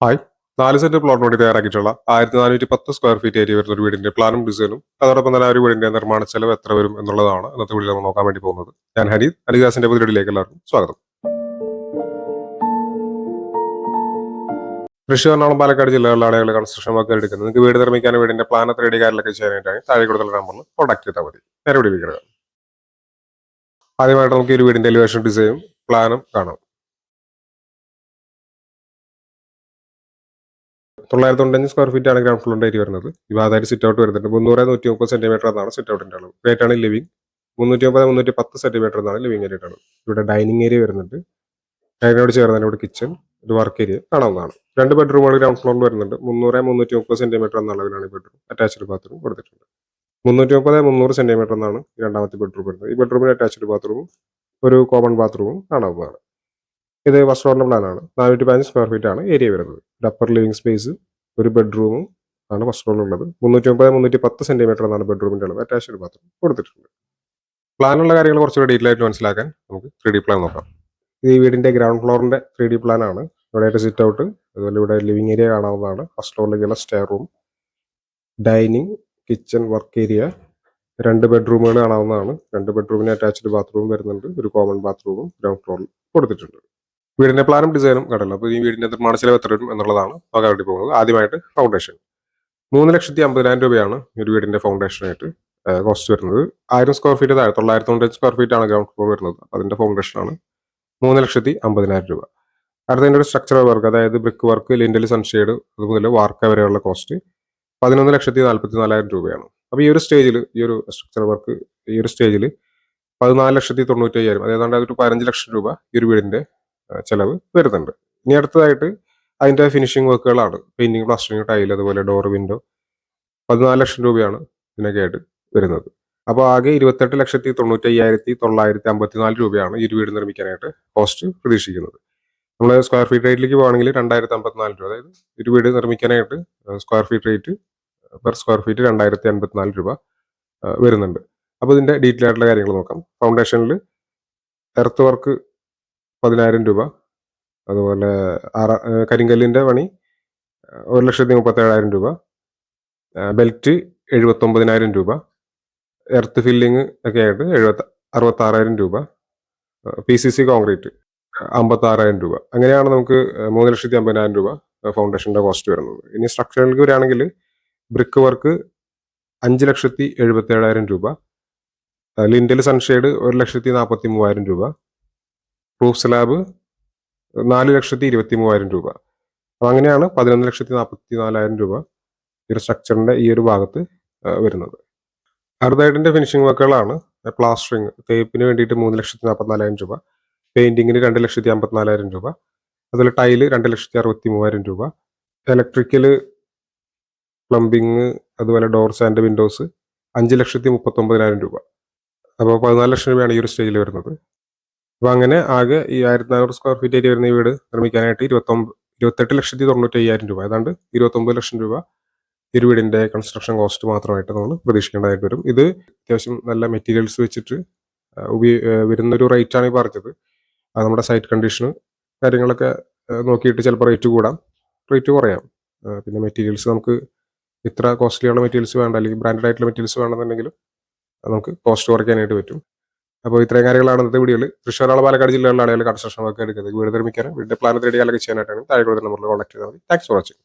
Hi. 4 saint പ്ലോട്ടിന് വേണ്ടി തയ്യാറാക്കിയിട്ടുള്ള 1410 square feet area വരുന്ന ഒരു വീടിന്റെ പ്ലാനും ഡിസൈനും അതോടൊപ്പം തന്നെ ആ ഒരു വീടിന്റെ നിർമ്മാണ ചെലവ് എത്ര വരും എന്നുള്ളതാണ് ഇന്നത്തെ വീഡിയോ നമ്മൾ നോക്കാൻ വേണ്ടി പോകുന്നത്. ഞാൻ ഹനീദ്. ഹനീദാസിന്റെ പുതിയ വീഡിയോയിലേക്ക് എല്ലാവർക്കും സ്വാഗതം. തൃശ്ശൂർ, എറണാകുളം, പാലക്കാട് ജില്ലകളിലെ ആളുകൾ കൺസ്ട്രക്ഷൻ വർക്ക് എടുക്കുന്നത് നിങ്ങൾക്ക് വീട് നിർമ്മിക്കാൻ വീടിന്റെ പ്ലാൻ 3D കാര്യങ്ങളൊക്കെ ചെയ്യാനായിട്ടാണ് താഴെ കൊടുത്തുള്ള നമ്പറിൽ കോൺടാക്ട് ചെയ്താൽ മതി. നേരെ വീഡിയോയിലേക്ക് കിടക്കാം. ആദ്യമായിട്ട് നമുക്ക് ഈ ഒരു വീടിന്റെ എലിവേഷൻ ഡിസൈനും പ്ലാനും കാണാം. 995 സ്ക്വയർ ഫീറ്റ് ആണ് ഗ്രൗണ്ട് ഫ്ലോറിന്റെ ഏരിയ വരുന്നത്. അതായത് സിറ്റ് ഔട്ട് വരുന്നുണ്ട് 300-130 സെന്റിമീറ്റർ എന്നാണ് സിറ്റ് ഔട്ടിന്റെ അളവ്. റേറ്റ് ആണ് ലിവിംഗ് 390-310 സെന്റിമീറ്റർ എന്നാണ് ലിവിംഗ് ഏരിയ ആണ്. ഇവിടെ ഡൈനിങ് ഏരിയ വരുന്നുണ്ട്. ഡൈനിനോട് ചേർന്ന് തന്നെ ഇവിടെ കിച്ചൺ, ഒരു വർക്ക് ഏരിയ കാണാവുന്നതാണ്. 2 ബെഡ്റൂമുകൾ ഗ്രൗണ്ട് ഫ്ലോറിൽ വരുന്നുണ്ട്. 300-330 സെന്റിമീറ്റർ എന്ന അളവിലാണ് ഈ ബെഡ്റൂം. അറ്റാച്ച്ഡ് ബാത്റൂം കൊടുത്തിട്ടുണ്ട്. 330-300 സെന്റിമീറ്റർ എന്നാണ് രണ്ടാമത്തെ ബെഡ്റൂം വരുന്നത്. ഈ ബെഡ്റൂമിൽ അറ്റാച്ച്ഡ് ബാത്റൂമും ഒരു കോമൺ ബാത്റൂമും കാണാവുന്നതാണ്. ഇത് ഫസ്റ്റ് ഫ്ലോറിന്റെ പ്ലാനാണ്. 415 സ്ക്വയർ ഫീറ്റ് ആണ് ഏരിയ വരുന്നത്. ഒരു അപ്പർ ലിവിംഗ് സ്പേസ്, ഒരു ബെഡ്റൂമും ആണ് ഫസ്റ്റ് ഫ്ലോറിലുള്ളത്. 390-310 സെന്റിമീറ്റർ എന്നാണ് ബെഡ്റൂമിന്റെ അളവ്. അറ്റാച്ച്ഡ് ബാത്റൂം കൊടുത്തിട്ടുണ്ട്. പ്ലാനുള്ള കാര്യങ്ങൾ കുറച്ചുകൂടി ഡീറ്റെയിൽ ആയിട്ട് മനസ്സിലാക്കാൻ നമുക്ക് 3D പ്ലാൻ നോക്കാം. ഇത് ഈ വീടിന്റെ ഗ്രൗണ്ട് ഫ്ലോറിന്റെ 3D പ്ലാൻ ആണ്. ഇവിടെ സിറ്റ് ഔട്ട്, അതുപോലെ ഇവിടെ ലിവിംഗ് ഏരിയ കാണാവുന്നതാണ്. ഫസ്റ്റ് ഫ്ലോറിലേക്കുള്ള stair room, dining, kitchen, work area, 2 ബെഡ്റൂമുകൾ കാണാവുന്നതാണ്. 2 ബെഡ്റൂമിന് അറ്റാച്ച്ഡ് ബാത്റൂം വരുന്നുണ്ട്. ഒരു കോമൺ ബാത്റൂമും ഗ്രൗണ്ട് ഫ്ലോറിൽ കൊടുത്തിട്ടുണ്ട്. വീടിന്റെ പ്ലാനും ഡിസൈനും കണ്ടല്ലോ. അപ്പോൾ ഈ വീടിന്റെ നിർമ്മാണ ചെലവ് എത്ര വരും എന്നുള്ളതാണ് നോക്കാൻ വേണ്ടി പോകുന്നത്. ആദ്യമായിട്ട് ഫൗണ്ടേഷൻ 3,50,000 രൂപയാണ് ഈ ഒരു വീടിന്റെ ഫൗണ്ടേഷനായിട്ട് കോസ്റ്റ് വരുന്നത്. 1000 സ്ക്വയർ ഫീറ്റ് താഴെ 995 സ്ക്വയർ ഫീറ്റ് ആണ് ഗ്രൗണ്ട് ഫ്ലോർ വരുന്നത്. അതിന്റെ ഫൗണ്ടേഷനാണ് 3,50,000 രൂപ. അടുത്തതിന്റെ ഒരു സ്ട്രക്ചറൽ വർക്ക്, അതായത് ബ്രിക്ക് വർക്ക്, ലിൻഡൽ, സൺഷെയ്ഡ്, അതുപോലെ വാർക്ക വരെയുള്ള കോസ്റ്റ് 11,44,000 രൂപയാണ്. അപ്പോൾ ഈ ഒരു സ്റ്റേജിൽ ഈ ഒരു സ്ട്രക്ചറൽ വർക്ക് ഈ ഒരു സ്റ്റേജിൽ 14,95,000, അതായത് ഒരു 15 ലക്ഷം രൂപ ഈ ഒരു വീടിന്റെ ചെലവ് വരുന്നുണ്ട്. ഇനി അടുത്തതായിട്ട് അതിന്റെ ഫിനിഷിംഗ് വർക്കുകളാണ്. പെയിന്റിംഗ്, പ്ലാസ്റ്ററിംഗ്, ടൈൽ, അതുപോലെ ഡോർ, വിൻഡോ. 14 ലക്ഷം രൂപയാണ് ഇതിനൊക്കെ ആയിട്ട് വരുന്നത്. അപ്പോൾ ആകെ 28,95,954 രൂപയാണ് ഈ ഒരു വീട് നിർമ്മിക്കാനായിട്ട് കോസ്റ്റ് പ്രതീക്ഷിക്കുന്നത്. നമ്മൾ സ്ക്വയർ ഫീറ്റ് റേറ്റിലേക്ക് പോകുകയാണെങ്കിൽ 2,054 രൂപ, അതായത് ഒരു വീട് നിർമ്മിക്കാനായിട്ട് square feet rate per square feet 2,054 രൂപ വരുന്നുണ്ട്. അപ്പോൾ ഇതിന്റെ ഡീറ്റെയിൽ ആയിട്ടുള്ള കാര്യങ്ങൾ നോക്കാം. ഫൗണ്ടേഷനിൽ എർത്ത് വർക്ക് 10,000 രൂപ, അതുപോലെ കരിങ്കല്ലിന്റെ പണി 1,37,000 രൂപ, ബെൽറ്റ് 79,000 രൂപ, എർത്ത് ഫില്ലിങ് ഒക്കെ ആയിട്ട് 66,000 രൂപ, PCC കോൺക്രീറ്റ് 56,000 രൂപ. അങ്ങനെയാണ് നമുക്ക് 3,50,000 രൂപ ഫൗണ്ടേഷന്റെ കോസ്റ്റ് വരുന്നത്. ഇനി സ്ട്രക്ചറിലേക്ക് വരികയാണെങ്കിൽ ബ്രിക്ക് വർക്ക് 5,77,000 രൂപ, ലിൻഡൽ, സൺഷെയ്ഡ് 1,43,000 രൂപ, പ്രൂഫ് സ്ലാബ് 4,23,000 രൂപ. അപ്പോൾ അങ്ങനെയാണ് 11,44,000 രൂപ ഈ ഒരു സ്ട്രക്ചറിന്റെ ഈ ഒരു ഭാഗത്ത് വരുന്നത്. അടുത്തതായിട്ടിന്റെ ഫിനിഷിംഗ് വർക്കുകളാണ്. പ്ലാസ്റ്ററിങ്, തേപ്പിന് വേണ്ടിയിട്ട് 3,44,000 രൂപ, പെയിന്റിങ്ങിന് 2,54,000 രൂപ, അതുപോലെ ടൈല് 2,63,000 രൂപ, ഇലക്ട്രിക്കല്, പ്ലംബിങ്, അതുപോലെ ഡോർസ് ആൻഡ് വിൻഡോസ് 5,39,000 രൂപ. അപ്പോൾ 14 ലക്ഷം രൂപയാണ് ഈ ഒരു സ്റ്റേജിൽ വരുന്നത്. അപ്പോൾ അങ്ങനെ ആകെ ഈ 1,400 സ്ക്വയർ ഫീറ്റ് ഏരിയ വരുന്ന ഈ വീട് നിർമ്മിക്കാനായിട്ട് 28,95,000 രൂപ, ഏതാണ്ട് 29 ലക്ഷം രൂപ ഈ ഒരു വീടിന്റെ കൺസ്ട്രക്ഷൻ കോസ്റ്റ് മാത്രമായിട്ട് നമ്മൾ പ്രതീക്ഷിക്കേണ്ടതായിട്ട് വരും. ഇത് അത്യാവശ്യം നല്ല മെറ്റീരിയൽസ് വെച്ചിട്ട് വരുന്നൊരു റേറ്റ് ആണ് ഈ പറഞ്ഞത്. അത് നമ്മുടെ സൈറ്റ് കണ്ടീഷന് കാര്യങ്ങളൊക്കെ നോക്കിയിട്ട് ചിലപ്പോൾ റേറ്റ് കൂടാം, റേറ്റ് കുറയാം. പിന്നെ മെറ്റീരിയൽസ് നമുക്ക് ഇത്ര കോസ്റ്റ്ലിയുള്ള മെറ്റീരിയൽസ് വേണ്ട, അല്ലെങ്കിൽ ബ്രാൻഡഡ് ആയിട്ടുള്ള മെറ്റീരിയൽസ് വേണമെന്നുണ്ടെങ്കിലും നമുക്ക് കോസ്റ്റ് കുറയ്ക്കാനായിട്ട് പറ്റും. അപ്പോൾ ഇത്രയും കാര്യങ്ങളാണ് ഇന്നത്തെ വീഡിയോയിൽ. തൃശ്ശൂർ, പാലക്കാട് ജില്ലകളിലെ ആളുകൾ കൺസ്ട്രക്ഷൻ വർക്ക് എടുക്കുന്നത് വീട് നിർമ്മിക്കാൻ വീടിന്റെ പ്ലാൻ 3D ചെയ്യാനായിട്ടാണ് താഴെ കൊടുത്ത നമ്പറിൽ കോൺടാക്ട് ചെയ്താൽ മതി. Thanks for watching.